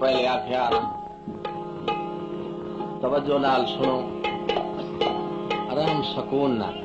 पहले आख्या तवज्जो नाल सुनो, आराम सकून नाल।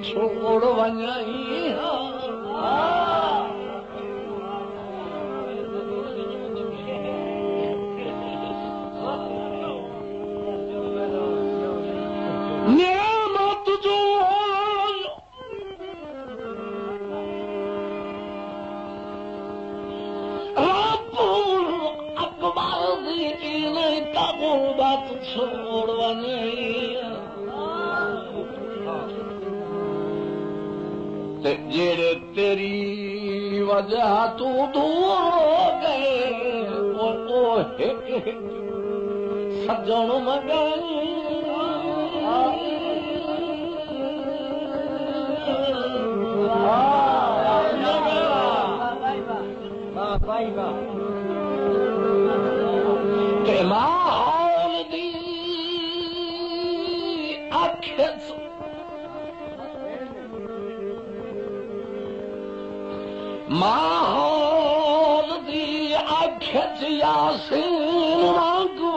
छोड़ वञाई नेमत जो अकबर दी नहीं ता गुरबत छोड़ वञाई जेड़े तेरी वजह तू दूर हो गए वो एक सज्जन मगाई ते माहौल दी आखे माहौल दी आखे यासीन मांगू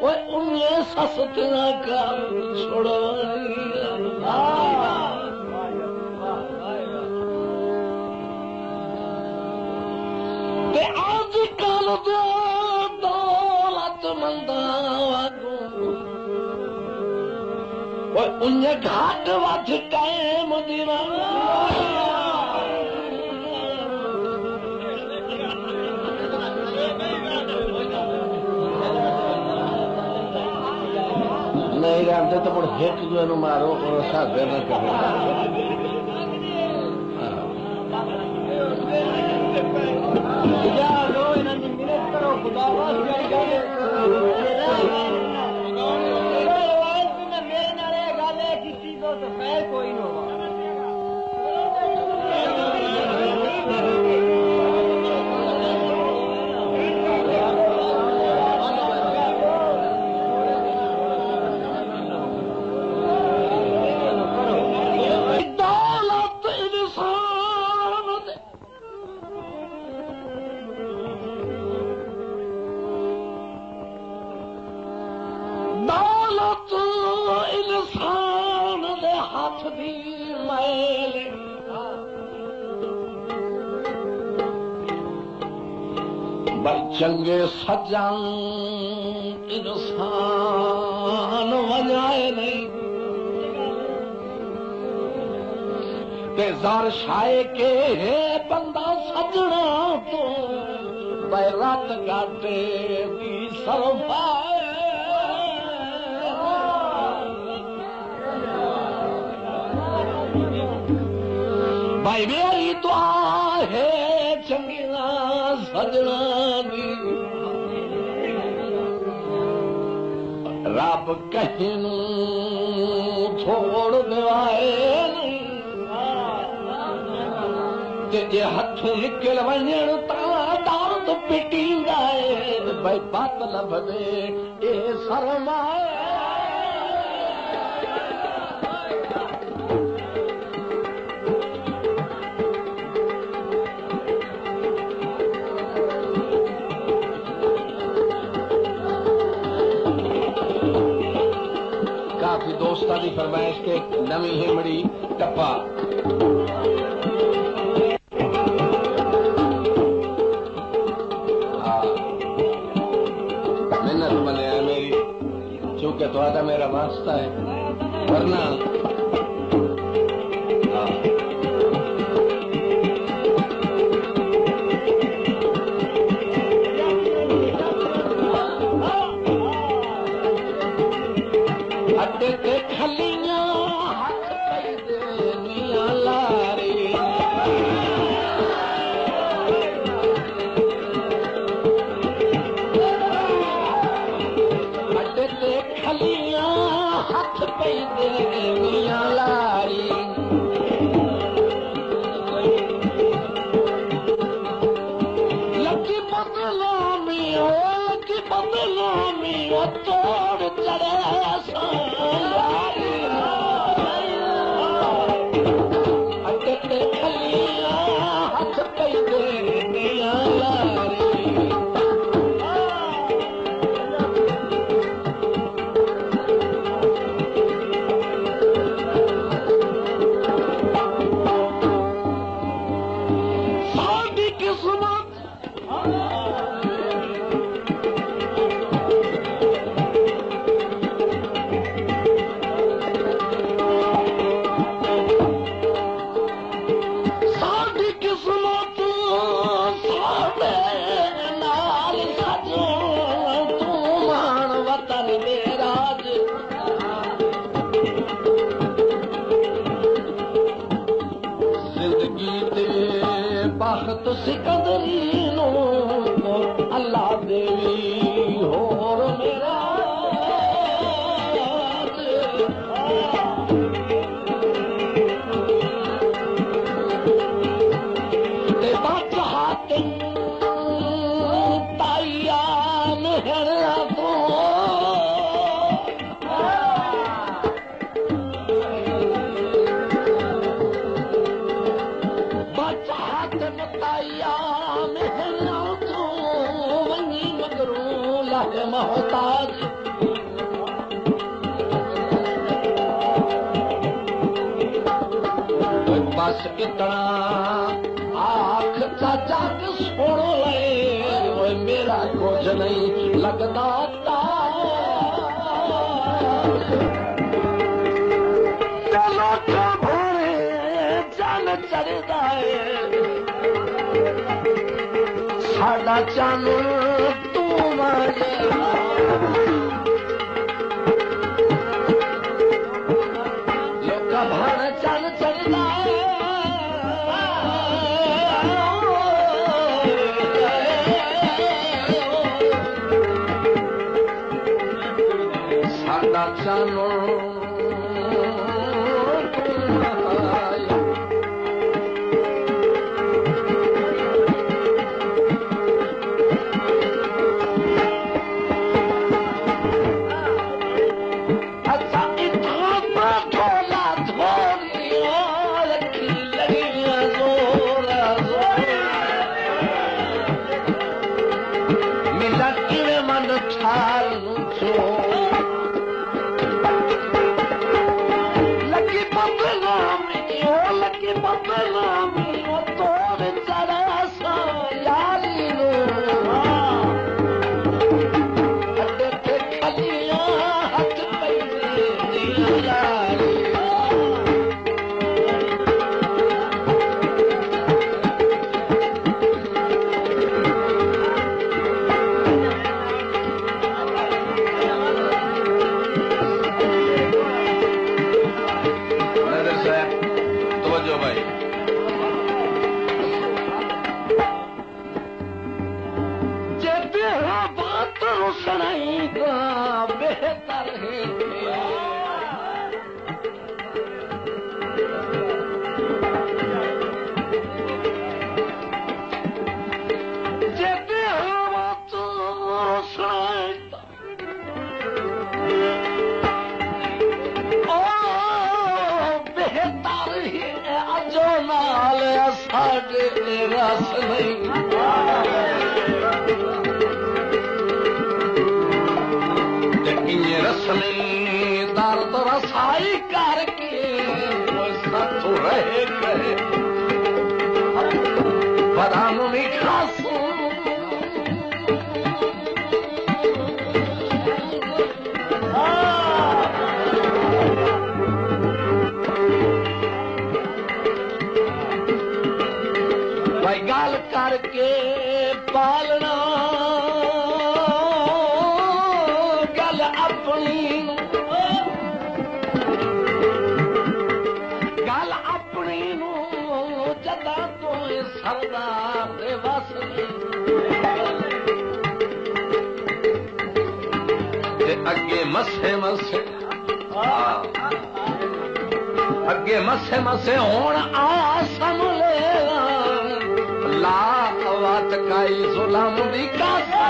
वो उन्हें सस्तिया का छोड़ो ते आज कल दो दौलत मंदा वो उन्हें घाट वध कायम दिना नहीं जानते तो मुझे हेक जो है मारो और साथ देना करें कोई चंगे सज्जन इंसान वञाए ते जार शाये के है बंदा सजना तो बैरात काटे की सरफा भाई मेरी दुआ है चंगिया सजना दी रब कहीं छोड़ देवाए जे हथों निकल वञण तां दांत पिटींदा भाई बात लभदे ए शर्माए काफी दोस्तां दी फरमाइश ते नवी हिमड़ी टप्पा चूंकि तुम्हारा मेरा वास्ता है वरना अड्डे ते खलियां हथ पई देनियां लारी खलियां हथ पे देनियां लारी लकी बदलामी ओ तोड़ चढ़े अड्डे ते खलियां हथ पे देनियां लारी तो सिकंदरी नो अल्लाह देवी होर मेरा ते बात हाथ ताइया मेहरा तो मोहताज बस इतना आख चाचा सुन ले मेरा कुछ नहीं लगता चलो भरे चल चढ़दा साडा चन तू मारे लोका भाण चन चढ़दा साडा चन बेहतर है रस नहीं रसनी दर्द रसाई करके सत रहे गए बदाम भी खासू गाल करके पालना गल अपनी गल अपनी जदा तो सरदार दे वस अगे मसे मसे अगे मसे मसे होन आसम ले ला अवात काई जुलाम दी कासा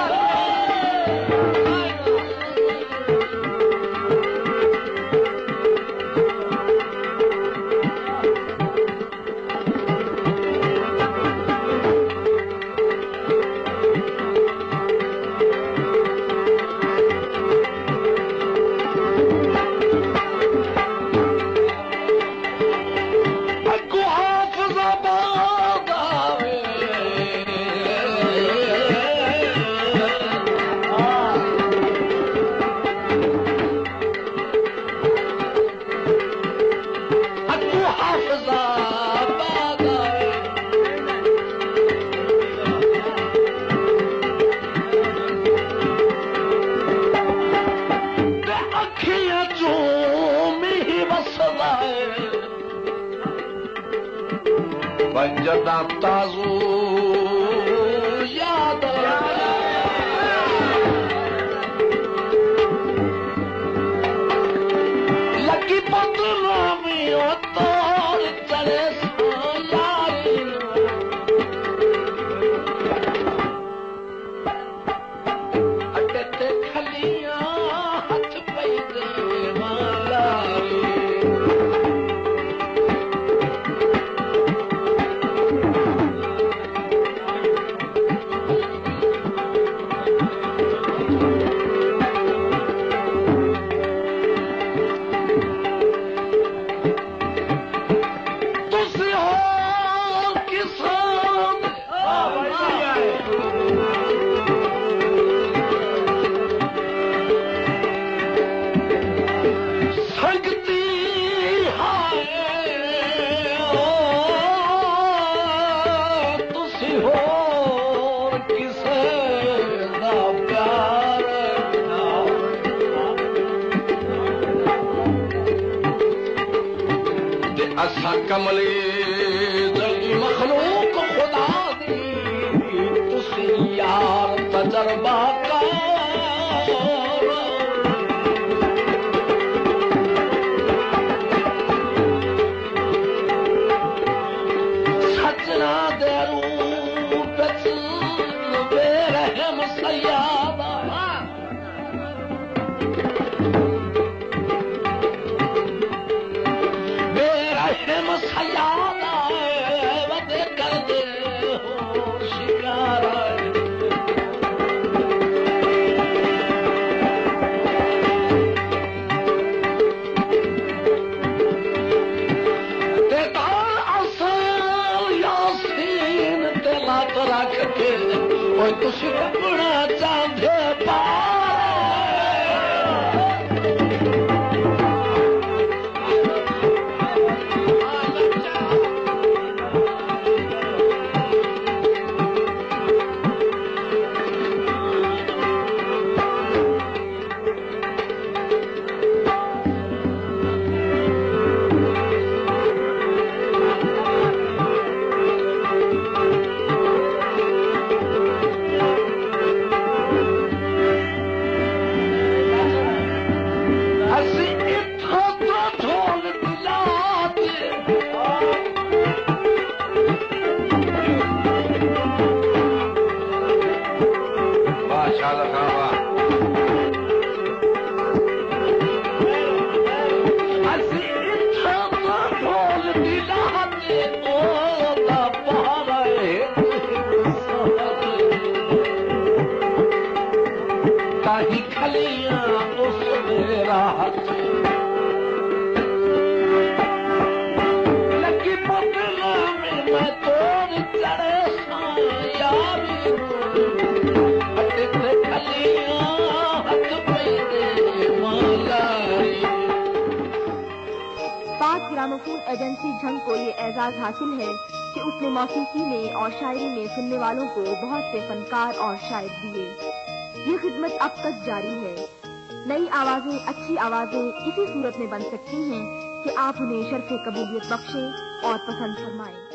जदा ताज़ू याद लगी बदनामी तोर चढ़े यारी अटे ते खलियां हथ पई दे मालारी कमली जगी मखलूक खुदा दी तुसी यार तजर्बा का सजना दे रूप बेरहम सयादा सयादा वद कर दे हो शिकार हसी इत्था तो ढोल दिलाते माशाअल्लाह हसी इत्था तो ढोल दिलाते ओ दा पहाड़े ताही खलियां उस मेरा लगी पगला में मैं तोड़ चढ़े यारी हटे खलियां हाथ पे मलाई। पाक ग्रामोफोन एजेंसी झंग को ये एजाज हासिल है कि उसने मौसीकी में और शायरी में सुनने वालों को बहुत से फनकार और शायर दिए। ये खिदमत अब तक जारी है। नई आवाजें, अच्छी आवाजें इसी सूरत में बन सकती हैं कि आप उन्हें शर्फ़े कबूलियत बख्शें और पसंद फरमाएं।